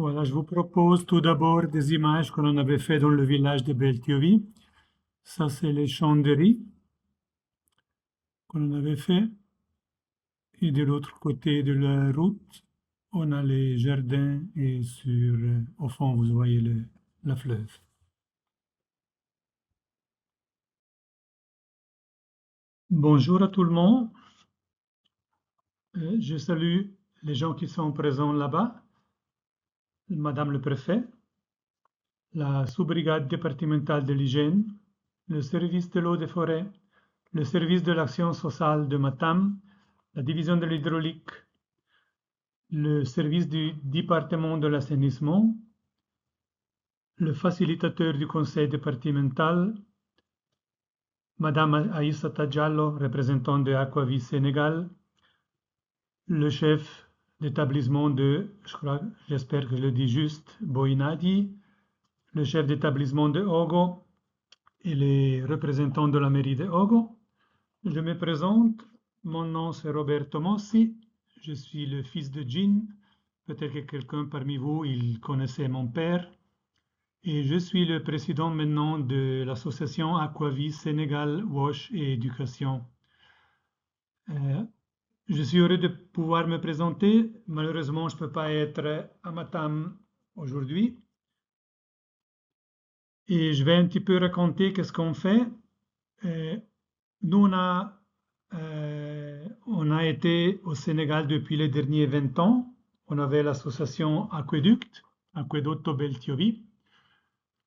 Voilà, je vous propose tout d'abord des images que l'on avait fait dans le village de Beltiovi. Ça, c'est les champs de riz que l'on avait fait. Et de l'autre côté de la route, on a les jardins et au fond, vous voyez la fleuve. Bonjour à tout le monde. Je salue les gens qui sont présents là-bas, Madame le préfet, la sous-brigade départementale de l'hygiène, le service de l'eau des forêts, le service de l'action sociale de Matam, la division de l'hydraulique, le service du département de l'assainissement, le facilitateur du conseil départemental, Madame Aïssata Diallo, représentant de Aquavis Sénégal, le chef d'établissement j'espère que je le dis juste, Boinadi, le chef d'établissement de Ogo et les représentants de la mairie de Ogo. Je me présente, mon nom c'est Roberto Mossi, je suis le fils de Jean. Peut-être que quelqu'un parmi vous, il connaissait mon père. Et je suis le président maintenant de l'association Aquavis Sénégal Wash et Éducation. Je suis heureux de pouvoir me présenter. Malheureusement, je ne peux pas être à Matam aujourd'hui. Et je vais un petit peu raconter qu'est-ce qu'on fait. Nous, on a été au Sénégal depuis les derniers 20 ans. On avait l'association Aquedotto Beltiovi,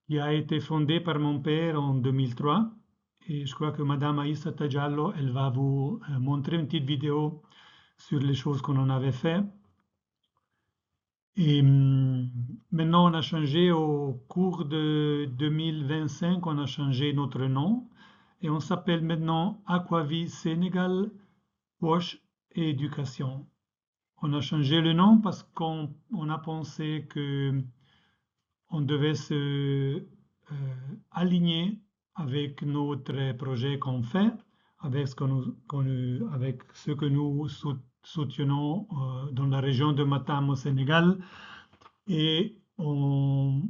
qui a été fondée par mon père en 2003. Et je crois que Madame Aïssata Diallo, elle va vous montrer une petite vidéo sur les choses qu'on en avait fait. Et maintenant, on a changé au cours de 2025, on a changé notre nom et on s'appelle maintenant Aquavis Sénégal Wash et Éducation. On a changé le nom parce qu'on a pensé que on devait se aligner avec notre projet qu'on fait, avec ce que nous soutenons dans la région de Matam au Sénégal. Et on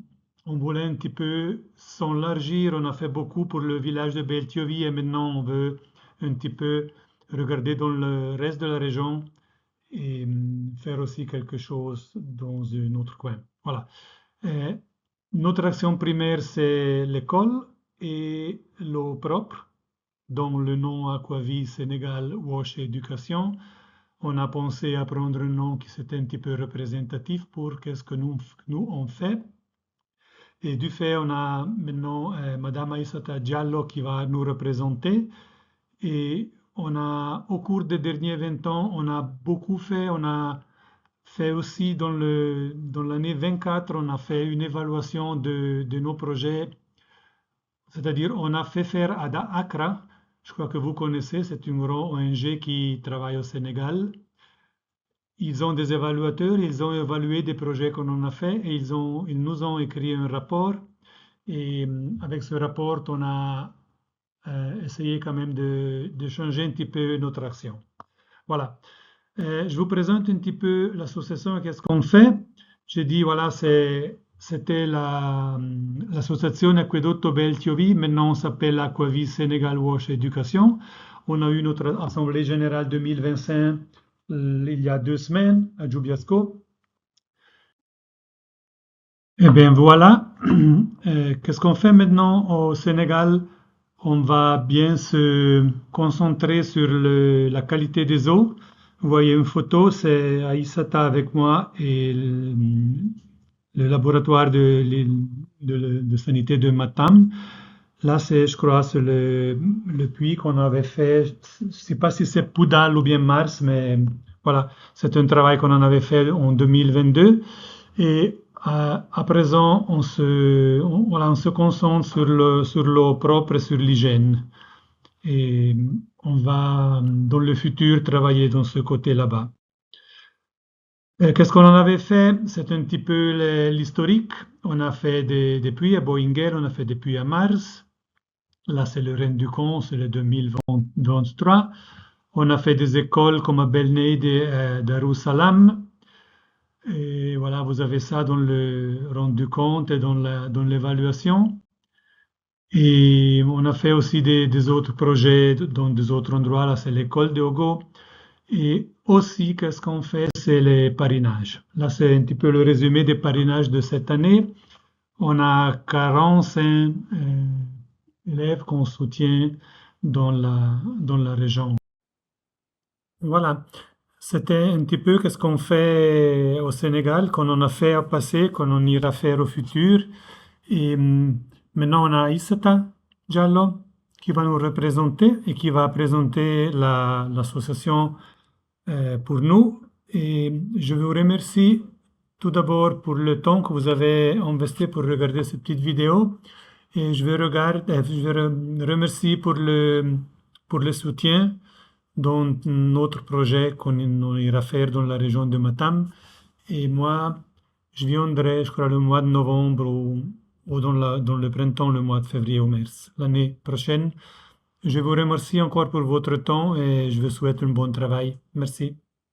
voulait un petit peu s'élargir. On a fait beaucoup pour le village de Beltiovi et maintenant on veut un petit peu regarder dans le reste de la région et faire aussi quelque chose dans un autre coin. Voilà. Notre action primaire, c'est l'école et l'eau propre, dont le nom Aquavis Sénégal Wash Éducation. On a pensé à prendre un nom qui c'était un petit peu représentatif pour qu'est-ce que nous on fait. Et du fait, on a maintenant Madame Aïssata Diallo qui va nous représenter. Et au cours des derniers 20 ans, on a beaucoup fait. On a fait aussi dans l'année 24, on a fait une évaluation de nos projets. C'est-à-dire, on a fait faire à Accra, je crois que vous connaissez, c'est une grande ONG qui travaille au Sénégal. Ils ont des évaluateurs, ils ont évalué des projets qu'on en a fait et ils nous ont écrit un rapport. Et avec ce rapport, on a essayé quand même de changer un petit peu notre action. Voilà. Je vous présente un petit peu l'association et qu'est-ce qu'on fait. J'ai dit, voilà, c'était l'association Aquedotto Beltiovi. Maintenant, on s'appelle Aquavis Sénégal Wash Éducation. On a eu notre assemblée générale 2025 il y a 2 semaines à Djubiasco. Et bien voilà, qu'est-ce qu'on fait maintenant au Sénégal? On va bien se concentrer sur la qualité des eaux. Vous voyez une photo, c'est Aïssata avec moi et le laboratoire de sanité de Matam. Là, je crois, c'est le puits qu'on avait fait. Je ne sais pas si c'est Poudal ou bien Mars, mais voilà, c'est un travail qu'on en avait fait en 2022. Et à présent, voilà, on se concentre sur l'eau propre et sur l'hygiène. Et on va, dans le futur, travailler dans ce côté là-bas. Qu'est-ce qu'on en avait fait? C'est un petit peu l'historique. On a fait des puits à Boïnger, on a fait des puits à Mars. Là, c'est le Rennes du Con, c'est le 2023. On a fait des écoles comme à Belneid et Darussalam. Et voilà, vous avez ça dans le rendu compte et dans l'évaluation. Et on a fait aussi des autres projets dans des autres endroits. Là, c'est l'école de Ogo. Et aussi, qu'est-ce qu'on fait? C'est les parrainages. Là, c'est un petit peu le résumé des parrainages de cette année. On a 45 élèves qu'on soutient dans la région. Voilà, c'était un petit peu qu'est-ce qu'on fait au Sénégal, qu'on en a fait au passé, qu'on en ira faire au futur. Et maintenant, on a Issata Diallo qui va nous représenter et qui va présenter l'association pour nous. Et je vous remercie tout d'abord pour le temps que vous avez investi pour regarder cette petite vidéo. Et je remercie pour le soutien dans notre projet qu'on ira faire dans la région de Matam. Et moi, je viendrai, je crois, le mois de novembre ou dans le printemps, le mois de février ou mars, l'année prochaine. Je vous remercie encore pour votre temps et je vous souhaite un bon travail. Merci.